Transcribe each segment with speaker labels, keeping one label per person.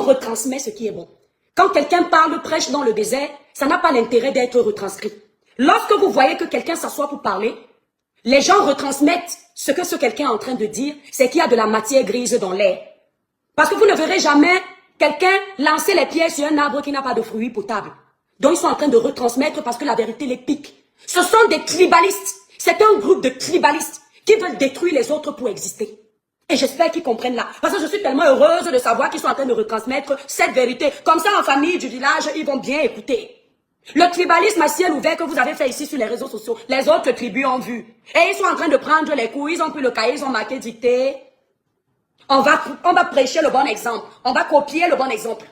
Speaker 1: retransmet ce qui est bon. Quand quelqu'un parle, prêche dans le désert, ça n'a pas l'intérêt d'être retranscrit. Lorsque vous voyez que quelqu'un s'assoit pour parler, les gens retransmettent ce que ce quelqu'un est en train de dire, c'est qu'il y a de la matière grise dans l'air. Parce que vous ne verrez jamais quelqu'un lancer les pieds sur un arbre qui n'a pas de fruits potables. Donc ils sont en train de retransmettre parce que la vérité les pique. Ce sont des tribalistes. C'est un groupe de tribalistes qui veulent détruire les autres pour exister. Et j'espère qu'ils comprennent là. Parce que je suis tellement heureuse de savoir qu'ils sont en train de retransmettre cette vérité. Comme ça, en famille du village, ils vont bien écouter. Le tribalisme à ciel ouvert que vous avez fait ici sur les réseaux sociaux, les autres tribus ont vu. Et ils sont en train de prendre les coups, ils ont pris le cahier, ils ont marqué dicté. On va prêcher le bon exemple. On va copier le bon exemple.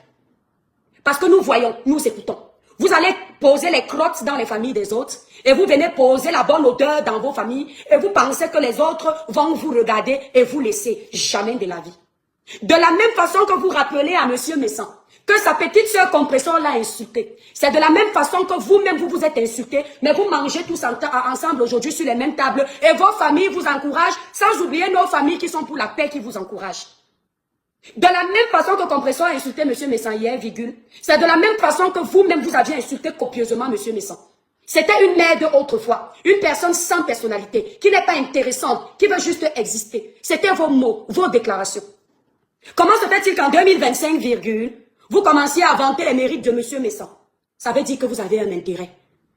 Speaker 1: Parce que nous voyons, nous écoutons. Vous allez poser les crottes dans les familles des autres et vous venez poser la bonne odeur dans vos familles et vous pensez que les autres vont vous regarder et vous laisser. Jamais de la vie. De la même façon que vous rappelez à Monsieur Messan que sa petite sœur Compressor l'a insulté. C'est de la même façon que vous-même vous êtes insulté, mais vous mangez tous ensemble aujourd'hui sur les mêmes tables et vos familles vous encouragent, sans oublier nos familles qui sont pour la paix qui vous encouragent. De la même façon que Compressor a insulté M. Messan hier, virgule, c'est de la même façon que vous-même vous aviez insulté copieusement M. Messan. C'était une merde autrefois, une personne sans personnalité, qui n'est pas intéressante, qui veut juste exister. C'était vos mots, vos déclarations. Comment se fait-il qu'en 2025, virgule, vous commenciez à vanter les mérites de M. Messan? Ça veut dire que vous avez un intérêt.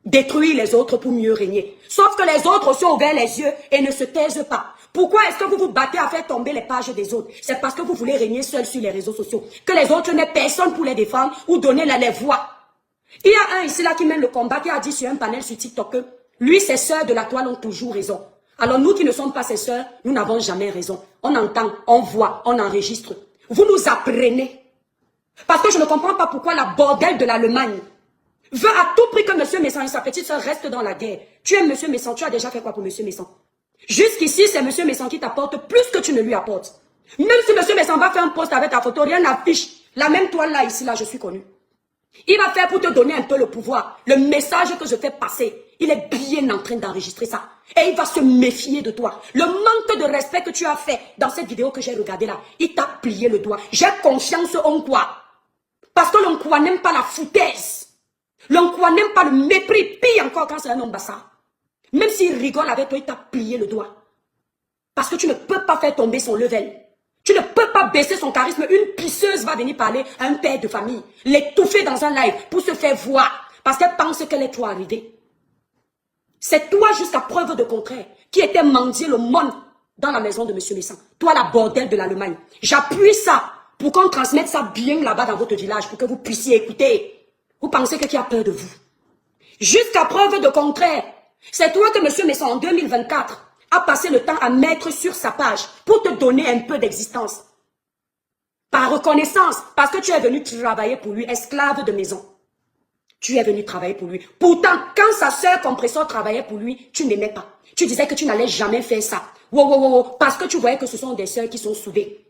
Speaker 1: Détruire les autres pour mieux régner. Sauf que les autres aussi ont ouvert les yeux et ne se taisent pas. Pourquoi est-ce que vous vous battez à faire tomber les pages des autres? C'est parce que vous voulez régner seul sur les réseaux sociaux. Que les autres n'aient personne pour les défendre ou donner les voix. Il y a un ici là qui mène le combat, qui a dit sur un panel sur TikTok que lui, ses sœurs de la toile ont toujours raison. Alors nous qui ne sommes pas ses sœurs, nous n'avons jamais raison. On entend, on voit, on enregistre. Vous nous apprenez. Parce que je ne comprends pas pourquoi la bordelle de l'Allemagne veut à tout prix que M. Messan et sa petite sœur restent dans la guerre. Tu aimes M. Messan, tu as déjà fait quoi pour M. Messan? Jusqu'ici, c'est M. Messan qui t'apporte plus que tu ne lui apportes. Même si M. Messan va faire un post avec ta photo, rien n'affiche. La même toile là, ici, là, je suis connu. Il va faire pour te donner un peu le pouvoir. Le message que je fais passer, il est bien en train d'enregistrer ça. Et il va se méfier de toi. Le manque de respect que tu as fait dans cette vidéo que j'ai regardée là, il t'a plié le doigt. J'ai confiance en quoi? Parce que l'Onkoua n'aime pas la foutaise. L'Onkoua n'aime pas le mépris. Pire encore quand c'est un homme bassa. Même s'il rigole avec toi, il t'a plié le doigt. Parce que tu ne peux pas faire tomber son level. Tu ne peux pas baisser son charisme. Une pisseuse va venir parler à un père de famille, l'étouffer dans un live pour se faire voir. Parce qu'elle pense qu'elle est trop arrivée. C'est toi, jusqu'à preuve de contraire, qui était mendier le monde dans la maison de M. Messan. Toi, la bordelle de l'Allemagne. J'appuie ça pour qu'on transmette ça bien là-bas dans votre village, pour que vous puissiez écouter. Vous pensez que qui a peur de vous? Jusqu'à preuve de contraire, c'est toi que M. Messan, en 2024, a passé le temps à mettre sur sa page pour te donner un peu d'existence. Par reconnaissance, parce que tu es venu travailler pour lui, esclave de maison. Tu es venu travailler pour lui. Pourtant, quand sa sœur Compressor travaillait pour lui, tu n'aimais pas. Tu disais que tu n'allais jamais faire ça. Parce que tu voyais que ce sont des sœurs qui sont soudées.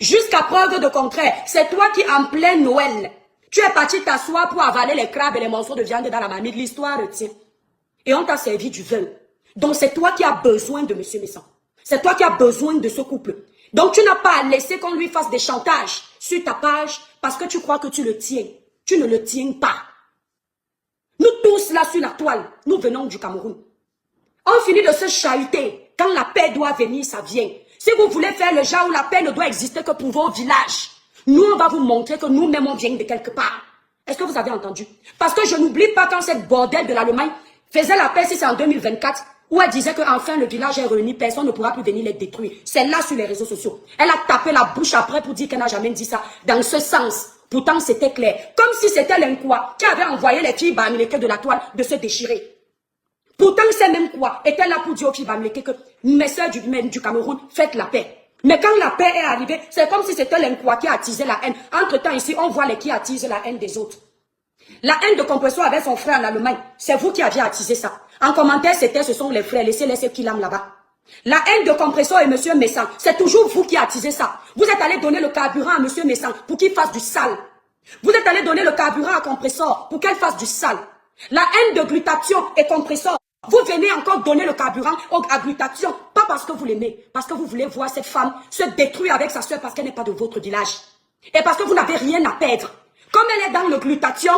Speaker 1: Jusqu'à preuve de contraire, c'est toi qui, en plein Noël, tu es parti t'asseoir pour avaler les crabes et les morceaux de viande dans la marmite. L'histoire retient. Et on t'a servi du vin. Donc c'est toi qui as besoin de M. Messan. C'est toi qui as besoin de ce couple. Donc tu n'as pas à laisser qu'on lui fasse des chantages sur ta page parce que tu crois que tu le tiens. Tu ne le tiens pas. Nous tous là sur la toile, nous venons du Cameroun. On finit de se chahuter. Quand la paix doit venir, ça vient. Si vous voulez faire le genre où la paix ne doit exister que pour vos villages, nous on va vous montrer que nous-mêmes on vient de quelque part. Est-ce que vous avez entendu? Parce que je n'oublie pas quand cette bordelle de l'Allemagne faisait la paix, si c'est en 2024, où elle disait qu'enfin le village est réuni, personne ne pourra plus venir les détruire. C'est là sur les réseaux sociaux. Elle a tapé la bouche après pour dire qu'elle n'a jamais dit ça. Dans ce sens, pourtant c'était clair. Comme si c'était l'Inkoua qui avait envoyé les filles Bamileke de la toile de se déchirer. Pourtant ces mêmes quoi étaient là pour dire aux filles Bamileke que mes soeurs du Cameroun, faites la paix. Mais quand la paix est arrivée, c'est comme si c'était l'Inkoua qui attisait la haine. Entre-temps ici, on voit les qui attisent la haine des autres. La haine de Compressor avec son frère en Allemagne, c'est vous qui aviez attisé ça. En commentaire, ce sont les frères, laissez-les ceux qui l'ament là-bas. La haine de Compressor et M. Messan, c'est toujours vous qui attisez ça. Vous êtes allé donner le carburant à M. Messan pour qu'il fasse du sale. Vous êtes allé donner le carburant à Compressor pour qu'elle fasse du sale. La haine de Glutathion et Compressor, vous venez encore donner le carburant à Glutathion, pas parce que vous l'aimez, parce que vous voulez voir cette femme se détruire avec sa soeur parce qu'elle n'est pas de votre village. Et parce que vous n'avez rien à perdre. Comme elle est dans le glutathion,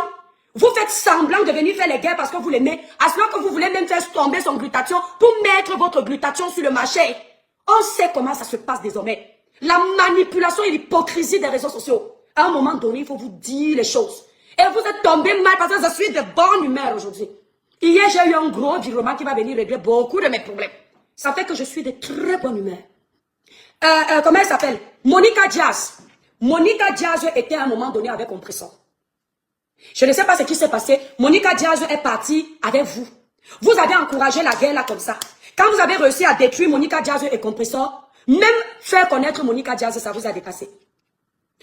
Speaker 1: vous faites semblant de venir faire les guerres parce que vous l'aimez. À ce moment que vous voulez même faire tomber son glutathion pour mettre votre glutathion sur le marché. On sait comment ça se passe désormais. La manipulation et l'hypocrisie des réseaux sociaux. À un moment donné, il faut vous dire les choses. Et vous êtes tombé mal parce que je suis de bonne humeur aujourd'hui. Hier, j'ai eu un gros virement qui va venir régler beaucoup de mes problèmes. Ça fait que je suis de très bonne humeur. Comment elle s'appelle? Monica Diaz. Monica Diaz était à un moment donné avec Compressor. Je ne sais pas ce qui s'est passé. Monica Diaz est partie avec vous. Vous avez encouragé la guerre là comme ça. Quand vous avez réussi à détruire Monica Diaz et Compressor, même faire connaître Monica Diaz, ça vous a dépassé.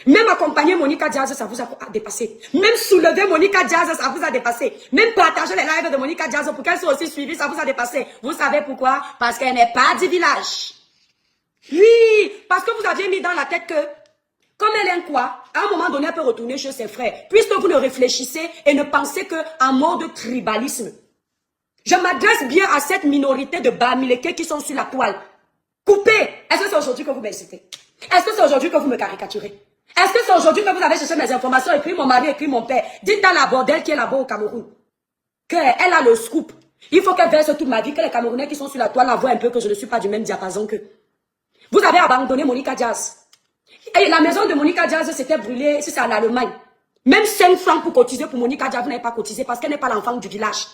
Speaker 1: Même accompagner Monica Diaz, ça vous a dépassé. Même soulever Monica Diaz, ça vous a dépassé. Même partager les lives de Monica Diaz pour qu'elle soit aussi suivie, ça vous a dépassé. Vous savez pourquoi? Parce qu'elle n'est pas du village. Oui, parce que vous aviez mis dans la tête que, comme elle aime quoi, à un moment donné, elle peut retourner chez ses frères. Puisque vous ne réfléchissez et ne pensez qu'en mode tribalisme. Je m'adresse bien à cette minorité de Bamileke qui sont sur la toile. Coupez. Est-ce que c'est aujourd'hui que vous m'insultez? Est-ce que c'est aujourd'hui que vous me caricaturez? Est-ce que c'est aujourd'hui que vous avez cherché mes informations, écrit mon mari, écrit mon père? Dites dans la bordel qui est là-bas au Cameroun qu'elle a le scoop. Il faut qu'elle verse toute ma vie, que les Camerounais qui sont sur la toile la voient un peu que je ne suis pas du même diapason qu'eux. Vous avez abandonné Monica Diaz. Et la maison de Monica Diaz s'était brûlée, si c'est en Allemagne. Même 5 francs pour cotiser pour Monica Diaz, vous n'avez pas cotisé parce qu'elle n'est pas l'enfant du village.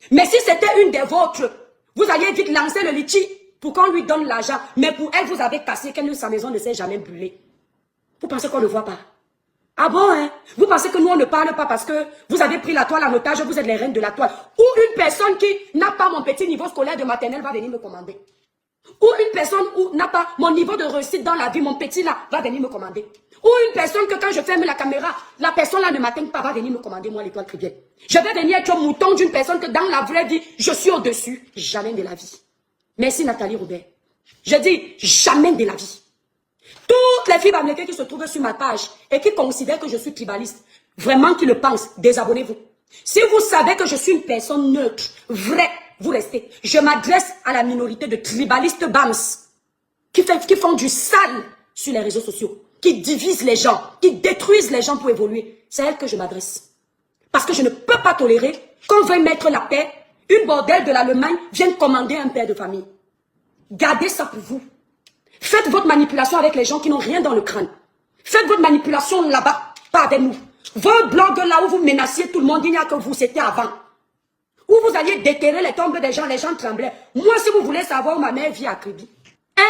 Speaker 1: Mais si c'était une des vôtres, vous alliez vite lancer le litchi pour qu'on lui donne l'argent. Mais pour elle, vous avez cassé sa maison ne s'est jamais brûlée. Vous pensez qu'on ne voit pas? Ah bon, hein? Vous pensez que nous, on ne parle pas parce que vous avez pris la toile en otage, vous êtes les reines de la toile. Ou une personne qui n'a pas mon petit niveau scolaire de maternelle va venir me commander. Ou une personne où n'a pas mon niveau de réussite dans la vie, mon petit là, va venir me commander. Ou une personne que quand je ferme la caméra, la personne là ne m'atteint pas, va venir me commander, moi, l'étoile très bien. Je vais venir être un mouton d'une personne que dans la vraie vie, je suis au-dessus. Jamais de la vie. Merci Nathalie Robert. Je dis jamais de la vie. Toutes les filles américaines qui se trouvent sur ma page et qui considèrent que je suis tribaliste, vraiment qui le pensent, désabonnez-vous. Si vous savez que je suis une personne neutre, vraie, vous restez. Je m'adresse à la minorité de tribalistes BAMS qui font du sale sur les réseaux sociaux, qui divisent les gens, qui détruisent les gens pour évoluer. C'est à elles que je m'adresse. Parce que je ne peux pas tolérer qu'on veuille mettre la paix, une bordelle de l'Allemagne vienne commander un père de famille. Gardez ça pour vous. Faites votre manipulation avec les gens qui n'ont rien dans le crâne. Faites votre manipulation là-bas, pas avec nous. Vos blogs là où vous menaciez tout le monde, il n'y a que vous, c'était avant. Où vous alliez déterrer les tombes des gens tremblaient. Moi, si vous voulez savoir où ma mère vit à Kribi. Hein?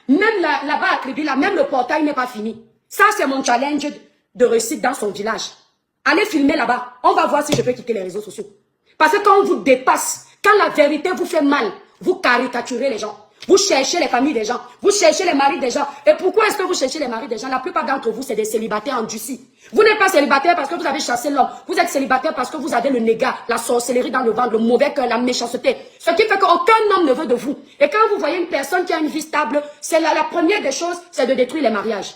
Speaker 1: Même là-bas à Kribi, là, même le portail n'est pas fini. Ça, c'est mon challenge de réussite dans son village. Allez filmer là-bas. On va voir si je peux quitter les réseaux sociaux. Parce que quand on vous dépasse, quand la vérité vous fait mal, vous caricaturez les gens. Vous cherchez les familles des gens. Vous cherchez les maris des gens. Et pourquoi est-ce que vous cherchez les maris des gens? La plupart d'entre vous, c'est des célibataires endurcis. Vous n'êtes pas célibataire parce que vous avez chassé l'homme. Vous êtes célibataire parce que vous avez le négat, la sorcellerie dans le ventre, le mauvais cœur, la méchanceté. Ce qui fait qu'aucun homme ne veut de vous. Et quand vous voyez une personne qui a une vie stable, c'est la première des choses, c'est de détruire les mariages.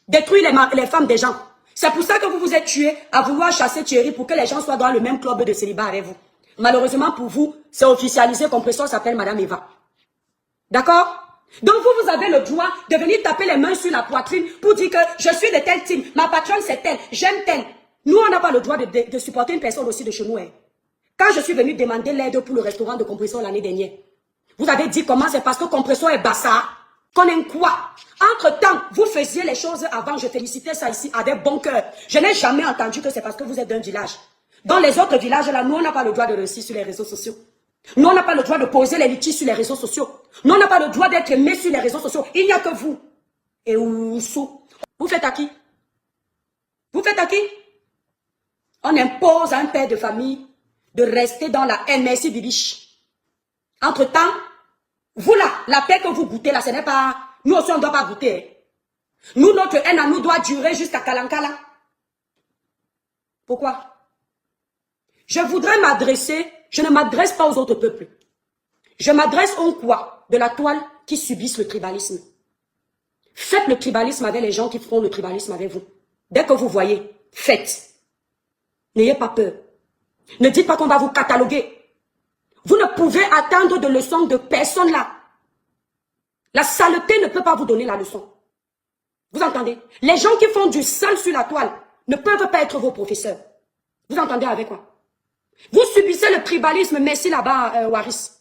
Speaker 1: Détruire les femmes des gens. C'est pour ça que vous vous êtes tué à vouloir chasser Thierry pour que les gens soient dans le même club de célibat avec vous. Malheureusement pour vous, c'est officialisé, Compressor s'appelle Madame Eva. D'accord? Donc vous avez le droit de venir taper les mains sur la poitrine pour dire que je suis de tel team, ma patronne c'est telle, j'aime telle. Nous, on n'a pas le droit de supporter une personne aussi de chez nous. Hein. Quand je suis venu demander l'aide pour le restaurant de Compressor l'année dernière, vous avez dit comment? C'est parce que Compressor est bassa. Qu'on aime quoi? Entre-temps, vous faisiez les choses avant, je félicitais ça ici avec bon cœur. Je n'ai jamais entendu que c'est parce que vous êtes d'un village. Dans les autres villages, là, nous, on n'a pas le droit de réussir sur les réseaux sociaux. Nous, on n'a pas le droit de poser les litiges sur les réseaux sociaux. Nous, on n'a pas le droit d'être aimé sur les réseaux sociaux. Il n'y a que vous. Et Oussou. Vous faites à qui? Vous faites à qui? On impose à un père de famille de rester dans la haine. Merci, Bibiche. Entre-temps, vous là, la paix que vous goûtez là, ce n'est pas... Nous aussi, on ne doit pas goûter. Nous, notre haine à nous doit durer jusqu'à Kalankala. Pourquoi? Je voudrais m'adresser... Je ne m'adresse pas aux autres peuples. Je m'adresse aux quoi de la toile qui subissent le tribalisme. Faites le tribalisme avec les gens qui feront le tribalisme avec vous. Dès que vous voyez, faites. N'ayez pas peur. Ne dites pas qu'on va vous cataloguer. Vous ne pouvez attendre de leçons de personne là. La saleté ne peut pas vous donner la leçon. Vous entendez? Les gens qui font du sale sur la toile ne peuvent pas être vos professeurs. Vous entendez avec quoi? Vous subissez le tribalisme, merci là-bas, Waris.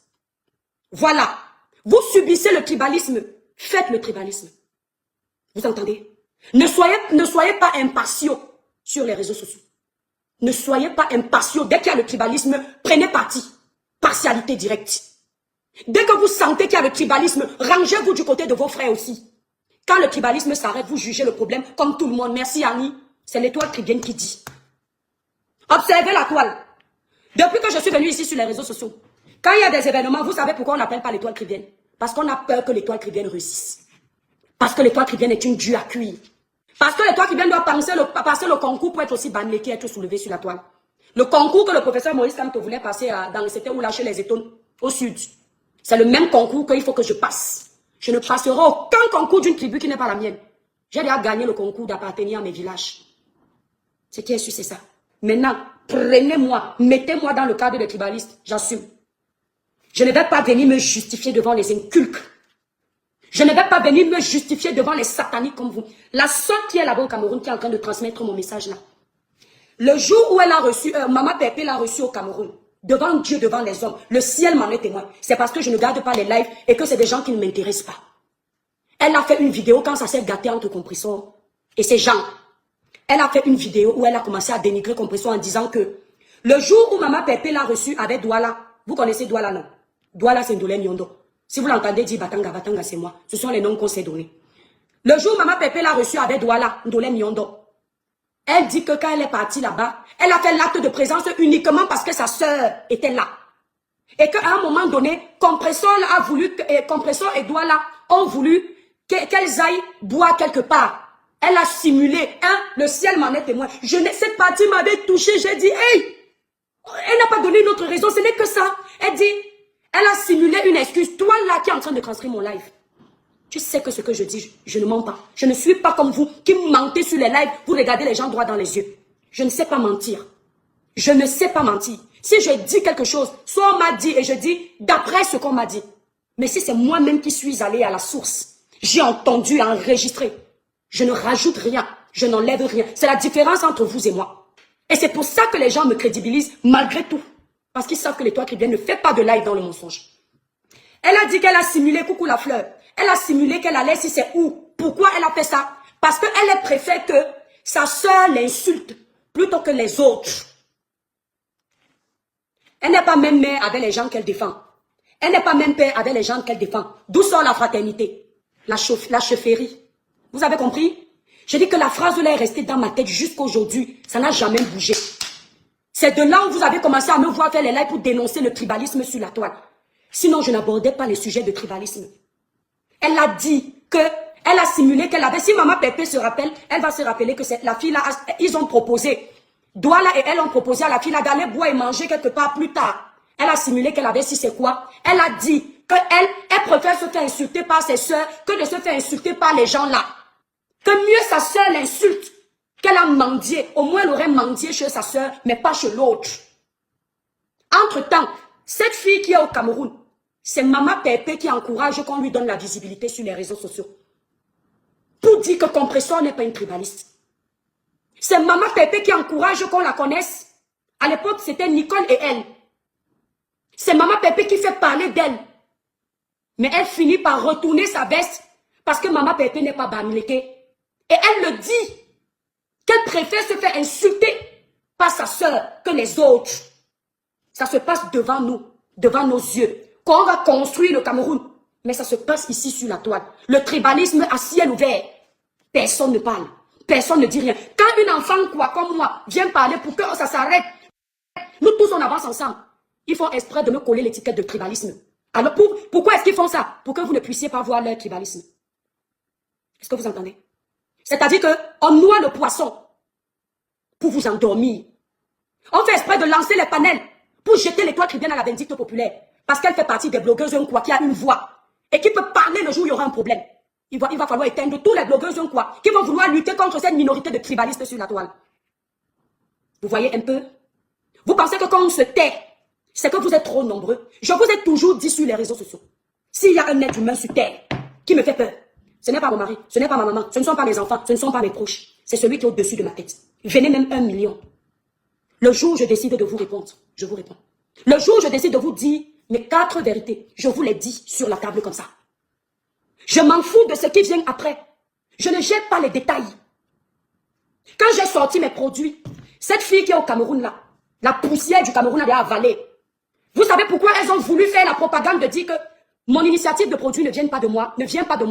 Speaker 1: Voilà. Vous subissez le tribalisme. Faites le tribalisme. Vous entendez? Ne soyez pas impartiaux sur les réseaux sociaux. Ne soyez pas impartiaux. Dès qu'il y a le tribalisme, prenez parti. Partialité directe. Dès que vous sentez qu'il y a le tribalisme, rangez-vous du côté de vos frères aussi. Quand le tribalisme s'arrête, vous jugez le problème comme tout le monde. Merci Annie. C'est l'étoile tribienne qui dit. Observez la toile. Depuis que je suis venue ici sur les réseaux sociaux, quand il y a des événements, vous savez pourquoi on n'appelle pas l'étoile tribienne? Parce qu'on a peur que l'étoile tribienne réussisse. Parce que l'étoile tribienne est une due à cuire. Parce que l'étoile tribienne doit passer le concours pour être aussi bannéqué, être soulevé sur la toile. Le concours que le professeur Maurice Kamto voulait passer c'était où lâcher les étoiles au sud. C'est le même concours qu'il faut que je passe. Je ne passerai aucun concours d'une tribu qui n'est pas la mienne. J'ai déjà gagné le concours d'appartenir à mes villages. Ce qui est sûr, c'est ça. Maintenant, prenez-moi, mettez-moi dans le cadre des tribalistes. J'assume. Je ne vais pas venir me justifier devant les inculques. Je ne vais pas venir me justifier devant les sataniques comme vous. La seule qui est là-bas au Cameroun qui est en train de transmettre mon message là. Le jour où elle a reçu, Maman Pépé l'a reçu au Cameroun, devant Dieu, devant les hommes, le ciel m'en est témoin. C'est parce que je ne garde pas les lives et que c'est des gens qui ne m'intéressent pas. Elle a fait une vidéo quand ça s'est gâté entre Compressor et ces gens. Elle a fait une vidéo où elle a commencé à dénigrer Compressor en disant que le jour où Maman Pépé l'a reçu avec Douala, vous connaissez Douala non? Douala c'est Ndolé Nyondo. Si vous l'entendez dire Batanga, Batanga c'est moi. Ce sont les noms qu'on s'est donnés. Le jour où Maman Pépé l'a reçu avec Douala, Ndolé Nyondo, elle dit que quand elle est partie là-bas, elle a fait l'acte de présence uniquement parce que sa sœur était là. Et qu'à un moment donné, Compressor et Douala ont voulu qu'elles aillent boire quelque part. Elle a simulé, le ciel m'en est témoin. Cette partie m'avait touché, j'ai dit, hey, elle n'a pas donné une autre raison, ce n'est que ça. Elle dit, elle a simulé une excuse. Toi là qui es en train de transcrire mon live, tu sais que ce que je dis, je ne mens pas. Je ne suis pas comme vous qui mentez sur les lives, vous regardez les gens droit dans les yeux. Je ne sais pas mentir. Je ne sais pas mentir. Si je dis quelque chose, soit on m'a dit et je dis d'après ce qu'on m'a dit. Mais si c'est moi-même qui suis allé à la source, j'ai entendu, enregistré. Je ne rajoute rien, je n'enlève rien. C'est la différence entre vous et moi. Et c'est pour ça que les gens me crédibilisent malgré tout. Parce qu'ils savent que l'étoile tribienne ne fait pas de live dans le mensonge. Elle a dit qu'elle a simulé coucou la fleur. Elle a simulé qu'elle allait si c'est où. Pourquoi elle a fait ça? Parce qu'elle préfère que sa soeur l'insulte plutôt que les autres. Elle n'est pas même mère avec les gens qu'elle défend. Elle n'est pas même père avec les gens qu'elle défend. D'où sort la fraternité? La chefferie. Vous avez compris? Je dis que la phrase là est restée dans ma tête jusqu'à aujourd'hui. Ça n'a jamais bougé. C'est de là où vous avez commencé à me voir faire les lives pour dénoncer le tribalisme sur la toile. Sinon, je n'abordais pas les sujets de tribalisme. Elle a dit que elle a simulé qu'elle avait. Si Maman Pépé se rappelle, elle va se rappeler que c'est la fille là. Ils ont proposé. Douala et elle ont proposé à la fille là d'aller boire et manger quelque part plus tard. Elle a simulé qu'elle avait si c'est quoi. Elle a dit qu'elle préfère se faire insulter par ses soeurs que de se faire insulter par les gens là. Que mieux sa soeur l'insulte qu'elle a mendié. Au moins elle aurait mendié chez sa soeur, mais pas chez l'autre. Entre-temps, cette fille qui est au Cameroun, c'est Maman Pépé qui encourage qu'on lui donne la visibilité sur les réseaux sociaux. Pour dire que Compressor n'est pas une tribaliste. C'est Maman Pépé qui encourage qu'on la connaisse. À l'époque, c'était Nicole et elle. C'est Maman Pépé qui fait parler d'elle. Mais elle finit par retourner sa veste parce que Maman Pépé n'est pas bamileke. Et elle le dit. Qu'elle préfère se faire insulter par sa sœur que les autres. Ça se passe devant nous, devant nos yeux. Quand on va construire le Cameroun, mais ça se passe ici sur la toile. Le tribalisme à ciel ouvert. Personne ne parle. Personne ne dit rien. Quand une enfant quoi, comme moi vient parler pour que ça s'arrête, nous tous on avance ensemble. Ils font exprès de me coller l'étiquette de tribalisme. Alors pourquoi est-ce qu'ils font ça? Pour que vous ne puissiez pas voir leur tribalisme. Est-ce que vous entendez? C'est-à-dire qu'on noie le poisson pour vous endormir. On fait exprès de lancer les panels pour jeter l'étoile tribienne à la vindicte populaire. Parce qu'elle fait partie des blogueuses quoi, qui a une voix et qui peut parler le jour où il y aura un problème. Il va falloir éteindre tous les blogueuses quoi, qui vont vouloir lutter contre cette minorité de tribalistes sur la toile. Vous voyez un peu? Vous pensez que quand on se tait, c'est que vous êtes trop nombreux. Je vous ai toujours dit sur les réseaux sociaux. S'il y a un être humain sur terre qui me fait peur, Ce n'est pas mon mari, ce n'est pas ma maman, ce ne sont pas mes enfants, ce ne sont pas mes proches. C'est celui qui est au-dessus de ma tête. Venez même 1 million. Le jour où je décide de vous répondre, je vous réponds. Le jour où je décide de vous dire mes 4 vérités, je vous les dis sur la table comme ça. Je m'en fous de ce qui vient après. Je ne jette pas les détails. Quand j'ai sorti mes produits, cette fille qui est au Cameroun là, la poussière du Cameroun a avalé. Vous savez pourquoi elles ont voulu faire la propagande de dire que mon initiative de produit ne vient pas de moi,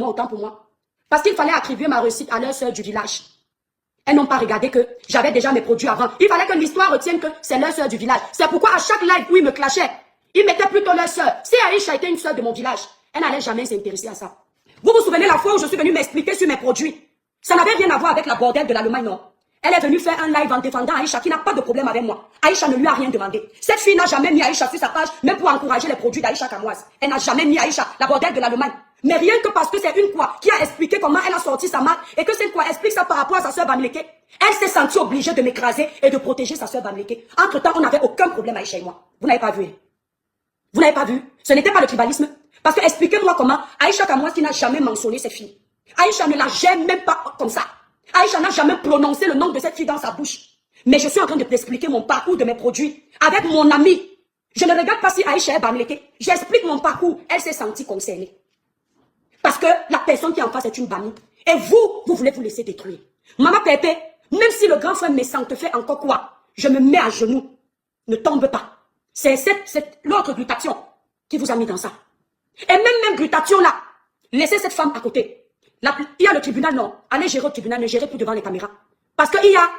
Speaker 1: autant pour moi. Parce qu'il fallait attribuer ma réussite à leur sœur du village. Elles n'ont pas regardé que j'avais déjà mes produits avant. Il fallait que l'histoire retienne que c'est leur sœur du village. C'est pourquoi à chaque live où ils me clashaient, ils mettaient plutôt leur sœur. Si Aïcha était une sœur de mon village, elle n'allait jamais s'intéresser à ça. Vous vous souvenez la fois où je suis venue m'expliquer sur mes produits? Ça n'avait rien à voir avec la bordelle de l'Allemagne, non? Elle est venue faire un live en défendant Aïcha qui n'a pas de problème avec moi. Aïcha ne lui a rien demandé. Cette fille n'a jamais mis Aïcha sur sa page, même pour encourager les produits d'Aïcha Kamoise. Elle n'a jamais mis Aïcha, la bordelle de l'Allemagne. Mais rien que parce que c'est une quoi qui a expliqué comment elle a sorti sa marque et que cette quoi explique ça par rapport à sa sœur Bamileke, elle s'est sentie obligée de m'écraser et de protéger sa sœur Bamileke. Entre-temps, on n'avait aucun problème Aïcha et moi. Vous n'avez pas vu? Vous n'avez pas vu? Ce n'était pas le tribalisme. Parce que expliquez-moi comment Aïcha Kamoise qui n'a jamais mentionné cette fille. Aïcha ne la gère même pas comme ça. Aïcha n'a jamais prononcé le nom de cette fille dans sa bouche. Mais je suis en train de t'expliquer mon parcours de mes produits avec mon ami. Je ne regarde pas si Aïcha est Bamileke. J'explique mon parcours. Elle s'est sentie concernée. Parce que la personne qui est en face est une Bami. Et vous voulez vous laisser détruire. Maman Pépé, même si le grand frère méchant te fait encore quoi, je me mets à genoux. Ne tombe pas. C'est l'autre glutation qui vous a mis dans ça. Et même glutation là, laissez cette femme à côté. Il y a le tribunal, non. Allez gérer au tribunal, ne gérez plus devant les caméras. Parce qu'il y a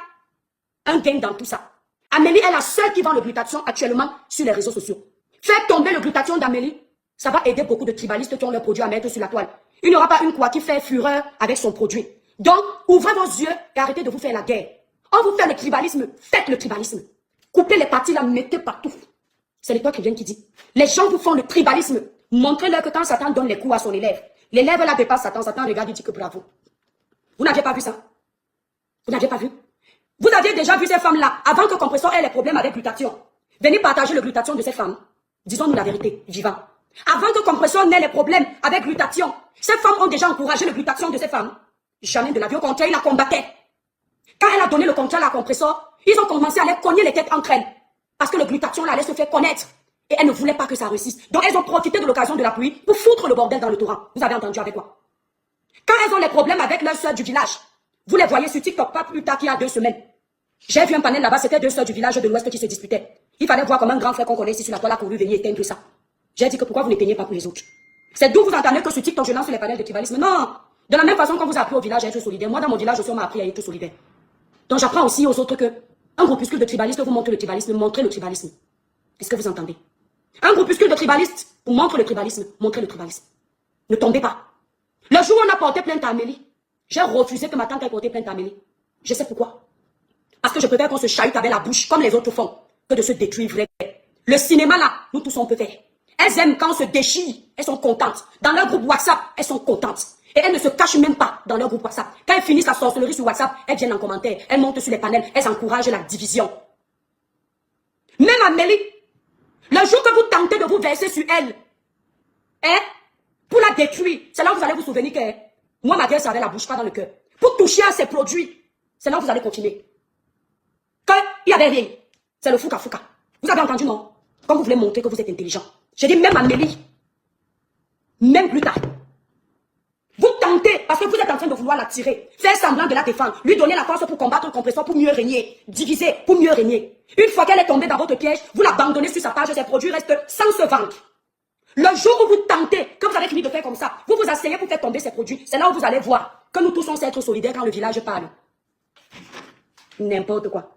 Speaker 1: un gain dans tout ça. Amélie est la seule qui vend le glutation actuellement sur les réseaux sociaux. Faites tomber le glutation d'Amélie. Ça va aider beaucoup de tribalistes qui ont leurs produits à mettre sur la toile. Il n'y aura pas une quoi qui fait fureur avec son produit. Donc, ouvrez vos yeux et arrêtez de vous faire la guerre. On vous fait le tribalisme, faites le tribalisme. Coupez les parties là, mettez partout. C'est l'étoile qui vient qui dit. Les gens vous font le tribalisme. Montrez-leur que quand Satan donne les coups à son élève, l'élève là dépasse Satan, Satan regarde et dit que bravo. Vous n'aviez pas vu ça? Vous n'aviez pas vu? Vous aviez déjà vu ces femmes-là, avant que Compressor ait les problèmes avec glutation. Venez partager le glutation de ces femmes. Disons-nous la vérité, vivant. Avant que Compressor n'ait les problèmes avec glutation, ces femmes ont déjà encouragé le glutation de ces femmes. Jamais de la vie, au contraire, ils la combattaient. Quand elle a donné le contrôle à Compressor, ils ont commencé à les cogner les têtes entre elles. Parce que le glutation là allait se faire connaître. Et elles ne voulaient pas que ça réussisse. Donc elles ont profité de l'occasion de la pluie pour foutre le bordel dans le torrent. Vous avez entendu avec quoi? Quand elles ont les problèmes avec leurs sœurs du village, vous les voyez sur TikTok pas plus tard qu'il y a 2 semaines. J'ai vu un panel là-bas, c'était 2 sœurs du village de l'Ouest qui se disputaient. Il fallait voir comment un grand frère qu'on connaît ici sur la toile a couru venir éteindre ça. J'ai dit que pourquoi vous n'éteignez pas pour les autres? C'est d'où vous entendez que sur TikTok je lance les panels de tribalisme. Non! De la même façon qu'on vous a appris au village à être solidaire. Moi dans mon village aussi on m'a appris à être solidaire. Donc j'apprends aussi aux autres que un groupuscule de tribalistes vous montre le tribalisme, montrez le tribalisme. Est-ce que vous entendez? Un groupuscule de tribalistes vous montre le tribalisme, montrez le tribalisme. Ne tombez pas. Le jour où on a porté plainte à Amélie, j'ai refusé que ma tante ait porté plainte à Amélie. Je sais pourquoi. Parce que je préfère qu'on se chahute avec la bouche, comme les autres font, que de se détruire vrai. Le cinéma là, nous tous on peut faire. Elles aiment quand on se déchire, elles sont contentes. Dans leur groupe WhatsApp, elles sont contentes. Et elles ne se cachent même pas dans leur groupe WhatsApp. Quand elles finissent la sorcellerie sur WhatsApp, elles viennent en commentaire, elles montent sur les panels, elles encouragent la division. Même Amélie, le jour que vous tentez de vous verser sur elle, pour la détruire, c'est là où vous allez vous souvenir que moi, ma guerre, c'est avec la bouche, pas dans le cœur. Pour toucher à ses produits, c'est là où vous allez continuer. Qu'il y avait rien, c'est le fouka. Vous avez entendu, non? Comme vous voulez montrer que vous êtes intelligent. J'ai dit même Amélie, même plus tard. Vous tentez, parce que vous êtes en train de vouloir la tirer, faire semblant de la défendre, lui donner la force pour combattre le compresseur, pour mieux régner, diviser, pour mieux régner. Une fois qu'elle est tombée dans votre piège, vous l'abandonnez sur sa page, ses produits restent sans se vendre. Le jour où vous tentez, que vous avez fini de faire comme ça, vous vous asseyez pour faire tomber ses produits, c'est là où vous allez voir que nous tous sommes être solidaires quand le village parle. N'importe quoi.